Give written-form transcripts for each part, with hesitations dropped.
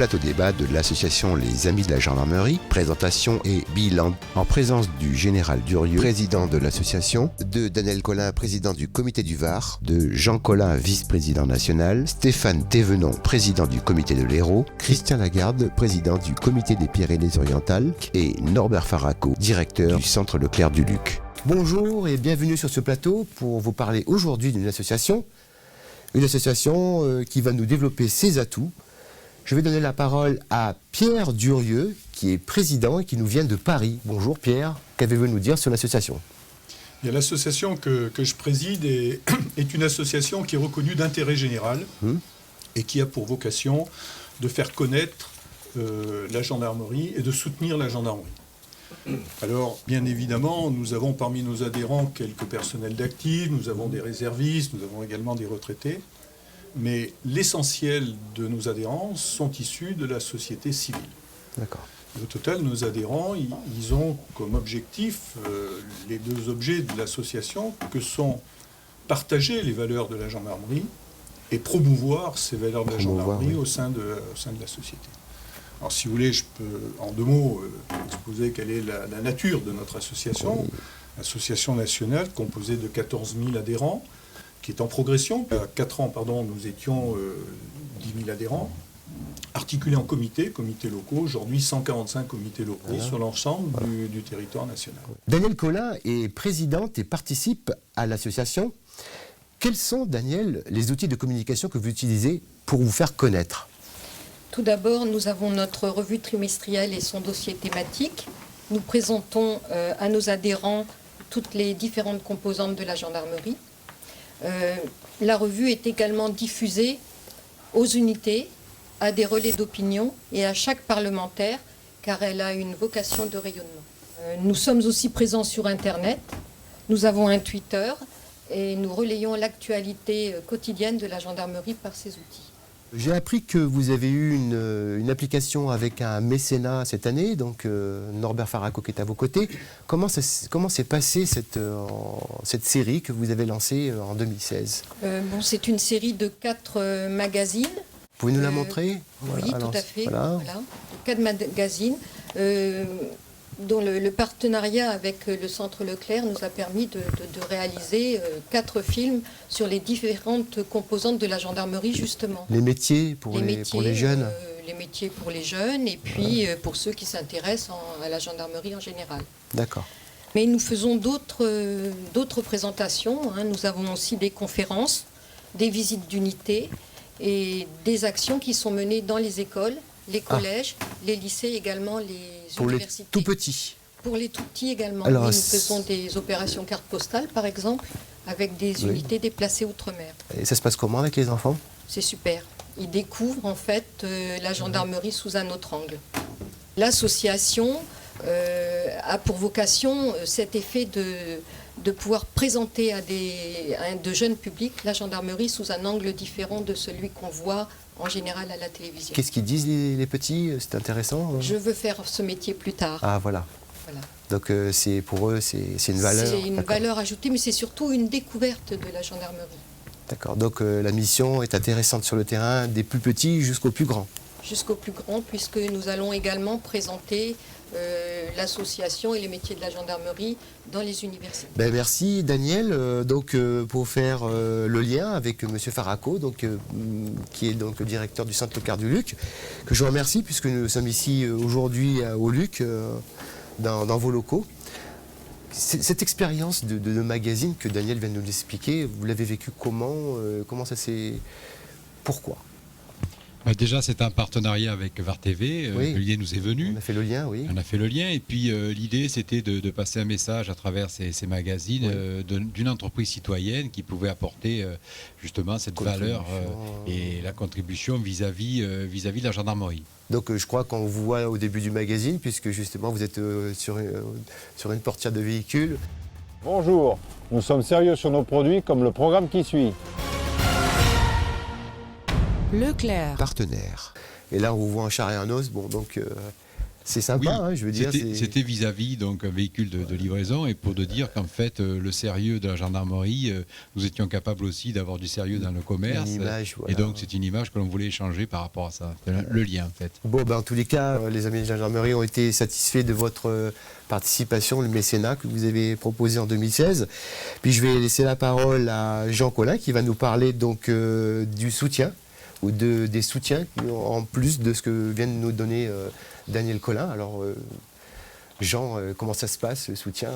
plateau débat de l'association Les Amis de la Gendarmerie, présentation et bilan en présence du général Durieux, président de l'association, de Daniel Collin, président du comité du Var, de Jean Collin, vice-président national, Stéphane Thévenon, président du comité de l'Hérault, Christian Lagarde, président du comité des Pyrénées-Orientales et Norbert Faraco, directeur du centre Leclerc du Luc. Bonjour et bienvenue sur ce plateau pour vous parler aujourd'hui d'une association. Une association qui va nous développer ses atouts. Je vais donner la parole à Pierre Durieux, qui est président et qui nous vient de Paris. Bonjour Pierre, qu'avez-vous à nous dire sur l'association ? L'association que je préside est une association qui est reconnue d'intérêt général et qui a pour vocation de faire connaître la gendarmerie et de soutenir la gendarmerie. Alors, bien évidemment, nous avons parmi nos adhérents quelques personnels d'actifs, nous avons des réservistes, nous avons également des retraités, mais l'essentiel de nos adhérents sont issus de la société civile. D'accord. Au total, nos adhérents, ils ont comme objectif les deux objets de l'association que sont partager les valeurs de la gendarmerie et promouvoir ces valeurs de la gendarmerie au sein de la société. Alors, si vous voulez, je peux, en deux mots, exposer quelle est la nature de notre association. Oui. Association nationale composée de 14 000 adhérents, qui est en progression. À 4 ans, nous étions 10 000 adhérents, articulés en comités locaux. Aujourd'hui, 145 comités locaux sur l'ensemble du territoire national. Daniel Collin est présidente et participe à l'association. Quels sont, Daniel, les outils de communication que vous utilisez pour vous faire connaître ? Tout d'abord, nous avons notre revue trimestrielle et son dossier thématique. Nous présentons à nos adhérents toutes les différentes composantes de la gendarmerie. La revue est également diffusée aux unités, à des relais d'opinion et à chaque parlementaire, car elle a une vocation de rayonnement. Nous sommes aussi présents sur Internet. Nous avons un Twitter et nous relayons l'actualité quotidienne de la gendarmerie par ces outils. J'ai appris que vous avez eu une application avec un mécénat cette année, donc Norbert Faraco qui est à vos côtés. Comment s'est passée cette série que vous avez lancée en 2016 ? C'est une série de 4 magazines. Vous pouvez nous la montrer ? Oui, tout à fait. Voilà. 4 magazines dont le partenariat avec le centre Leclerc nous a permis de réaliser 4 films sur les différentes composantes de la gendarmerie, justement. Les métiers pour les jeunes les métiers pour les jeunes et puis pour ceux qui s'intéressent à la gendarmerie en général. D'accord. Mais nous faisons d'autres présentations. Nous avons aussi des conférences, des visites d'unités et des actions qui sont menées dans les écoles, les collèges, les lycées, également les universités. Pour les tout petits. Pour les tout petits également. Alors, nous faisons des opérations carte postale, par exemple, avec des unités déplacées outre-mer. Et ça se passe comment avec les enfants ? C'est super. Ils découvrent en fait la gendarmerie sous un autre angle. L'association a pour vocation cet effet de pouvoir présenter à de jeunes publics la gendarmerie sous un angle différent de celui qu'on voit en général à la télévision. Qu'est-ce qu'ils disent les petits ? C'est intéressant ? Je veux faire ce métier plus tard. Ah voilà. Donc pour eux, c'est une valeur. C'est une valeur ajoutée, mais c'est surtout une découverte de la gendarmerie. D'accord. Donc la mission est intéressante sur le terrain, des plus petits jusqu'aux plus grands. Jusqu'aux plus grands, puisque nous allons également présenter l'association et les métiers de la gendarmerie dans les universités. Merci Daniel. Pour faire le lien avec M. Faraco, qui est donc le directeur du centre Leclerc du Luc, que je remercie puisque nous sommes ici aujourd'hui au Luc, dans vos locaux. Cette expérience de magazine que Daniel vient de nous expliquer, vous l'avez vécu comment ça s'est... Pourquoi ? Déjà, c'est un partenariat avec VAR TV. L'idée nous est venue. On a fait le lien, oui. On a fait le lien. Et puis, l'idée, c'était de passer un message à travers ces magazines d'une entreprise citoyenne qui pouvait apporter justement cette valeur et la contribution vis-à-vis de la gendarmerie. Donc, je crois qu'on vous voit au début du magazine, puisque justement, vous êtes sur une portière de véhicule. Bonjour, nous sommes sérieux sur nos produits comme le programme qui suit. Leclerc. Partenaire. Et là, on vous voit en chair et en os. C'est sympa, je veux dire. C'était vis-à-vis donc un véhicule de livraison et pour de dire qu'en fait le sérieux de la gendarmerie, nous étions capables aussi d'avoir du sérieux dans le commerce. Une image, voilà. Et donc c'est une image que l'on voulait échanger par rapport à ça. Le lien en fait. Bon, en tous les cas, les amis de la gendarmerie ont été satisfaits de votre participation, le mécénat que vous avez proposé en 2016. Puis je vais laisser la parole à Jean Collin qui va nous parler donc du soutien ou des soutiens en plus de ce que vient de nous donner Daniel Collin. Alors, Jean, comment ça se passe, le soutien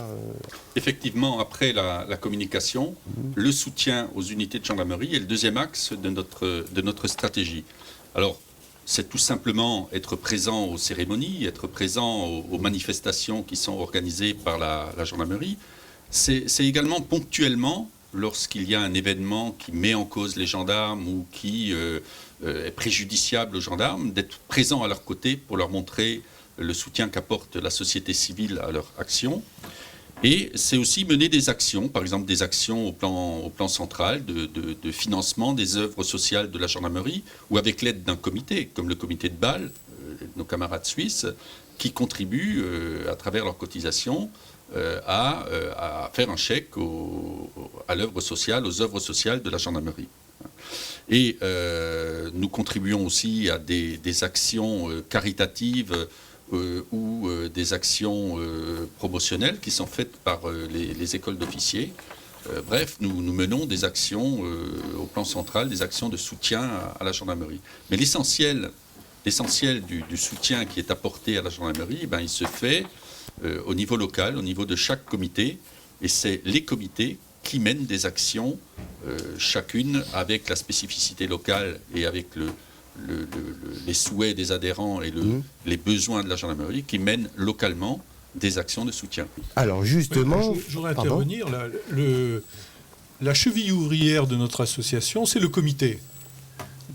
Effectivement, après la communication, le soutien aux unités de gendarmerie est le deuxième axe de notre stratégie. Alors, c'est tout simplement être présent aux cérémonies, être présent aux manifestations qui sont organisées par la gendarmerie. C'est également ponctuellement, lorsqu'il y a un événement qui met en cause les gendarmes ou qui est préjudiciable aux gendarmes, d'être présent à leur côté pour leur montrer le soutien qu'apporte la société civile à leur action. Et c'est aussi mener des actions, par exemple des actions au plan central de financement des œuvres sociales de la gendarmerie ou avec l'aide d'un comité, comme le comité de Bâle, nos camarades suisses, qui contribuent à travers leurs cotisations à faire un chèque à l'œuvre sociale, aux œuvres sociales de la gendarmerie. Et nous contribuons aussi à des actions caritatives ou des actions promotionnelles qui sont faites par les écoles d'officiers. Bref, nous menons des actions au plan central, des actions de soutien à la gendarmerie. Mais l'essentiel du soutien qui est apporté à la gendarmerie, il se fait au niveau local, au niveau de chaque comité, et c'est les comités qui mènent des actions, chacune avec la spécificité locale et avec les souhaits des adhérents et les besoins de la gendarmerie, qui mènent localement des actions de soutien. Alors justement... Je voudrais intervenir. La cheville ouvrière de notre association, c'est le comité.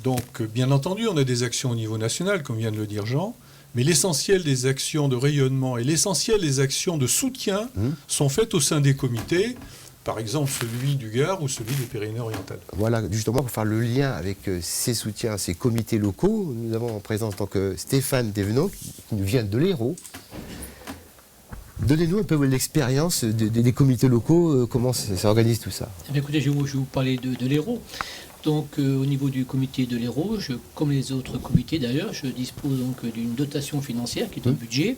Donc, bien entendu, on a des actions au niveau national, comme vient de le dire Jean, mais l'essentiel des actions de rayonnement et l'essentiel des actions de soutien sont faites au sein des comités, par exemple celui du Gard ou celui des Pyrénées-Orientales. Voilà, justement, pour faire le lien avec ces soutiens, ces comités locaux, nous avons en présence donc, Stéphane Devenot, qui nous vient de l'Hérault. Donnez-nous un peu l'expérience des comités locaux, comment s'organise tout ça. Eh bien, écoutez, je vais vous parler de l'Hérault. Donc, au niveau du comité de l'Hérault, comme les autres comités d'ailleurs, je dispose donc d'une dotation financière qui est un budget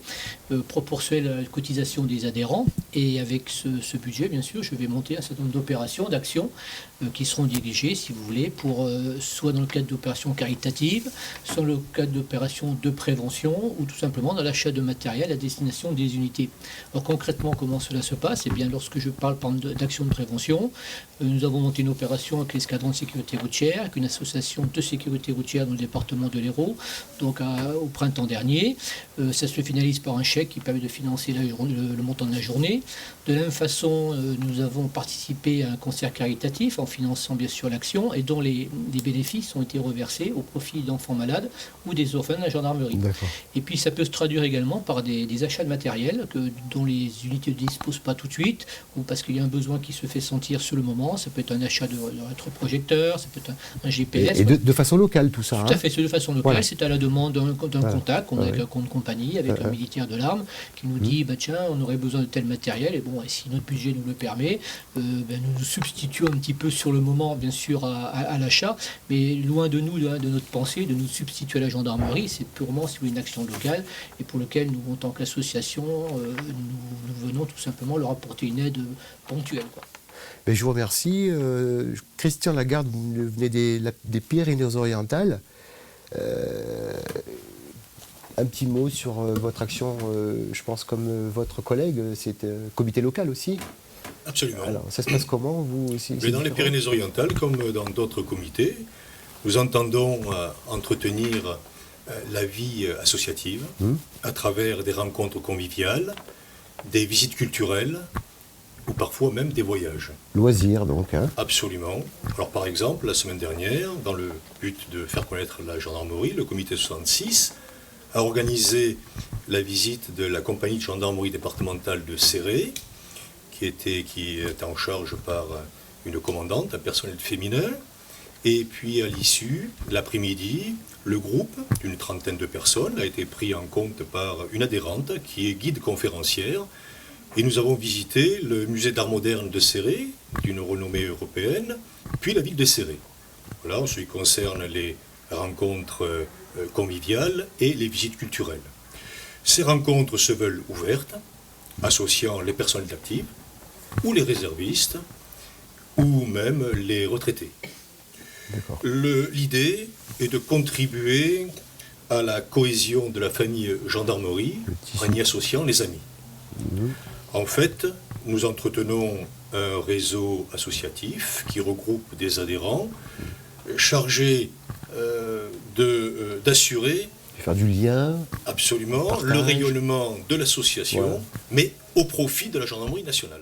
proportionnel à la cotisation des adhérents. Et avec ce budget, bien sûr, je vais monter un certain nombre d'opérations, d'actions qui seront dirigées, si vous voulez, pour soit dans le cadre d'opérations caritatives, soit dans le cadre d'opérations de prévention, ou tout simplement dans l'achat de matériel à destination des unités. Alors concrètement, comment cela se passe ? Eh bien, lorsque je parle d'actions de prévention, nous avons monté une opération avec l'escadron de sécurité routière, avec une association de sécurité routière dans le département de l'Hérault, donc au printemps dernier. Ça se finalise par un chèque qui permet de financer le montant de la journée. De la même façon, nous avons participé à un concert caritatif en finançant bien sûr l'action et dont les bénéfices ont été reversés au profit d'enfants malades ou des orphelins de la gendarmerie. D'accord. Et puis ça peut se traduire également par des achats de matériel dont les unités ne disposent pas tout de suite ou parce qu'il y a un besoin qui se fait sentir sur le moment. Ça peut être un achat de rétroprojecteur, ça peut être un GPS. Et de façon locale tout ça. Tout à fait, c'est de façon locale. Voilà. C'est à la demande d'un contact qu'on a avec un compte compagnie, avec un militaire de l'arme qui nous dit tiens, on aurait besoin de tel matériel et bon, et si notre budget nous le permet, nous nous substituons un petit peu sur le moment, bien sûr, à l'achat, mais loin de nous, de notre pensée, de nous substituer à la gendarmerie, c'est purement une action locale et pour laquelle nous, en tant qu'association, nous venons tout simplement leur apporter une aide ponctuelle, quoi. Ben, je vous remercie. Christian Lagarde, vous venez des Pyrénées-Orientales. Un petit mot sur votre action, je pense comme votre collègue, c'est comité local aussi. Absolument. Alors, ça se passe comment, vous aussi? Mais dans les Pyrénées-Orientales, comme dans d'autres comités, nous entendons entretenir la vie associative à travers des rencontres conviviales, des visites culturelles ou parfois même des voyages. Loisirs donc. Hein. Absolument. Alors par exemple, la semaine dernière, dans le but de faire connaître la gendarmerie, le comité 66 a organisé la visite de la compagnie de gendarmerie départementale de Céré, qui est en charge par une commandante, un personnel féminin, Et puis à l'issue, l'après-midi, le groupe d'une 30aine de personnes a été pris en compte par une adhérente qui est guide conférencière. Et nous avons visité le musée d'art moderne de Céré, d'une renommée européenne, puis la ville de Céré. Voilà, en ce qui concerne les rencontres conviviales et les visites culturelles. Ces rencontres se veulent ouvertes, associant les personnels actives, ou les réservistes, ou même les retraités. L'idée est de contribuer à la cohésion de la famille gendarmerie en y associant les amis. En fait, nous entretenons un réseau associatif qui regroupe des adhérents chargés d'assurer faire du lien, absolument partage. Le rayonnement de l'association, Voilà. mais au profit de la gendarmerie nationale.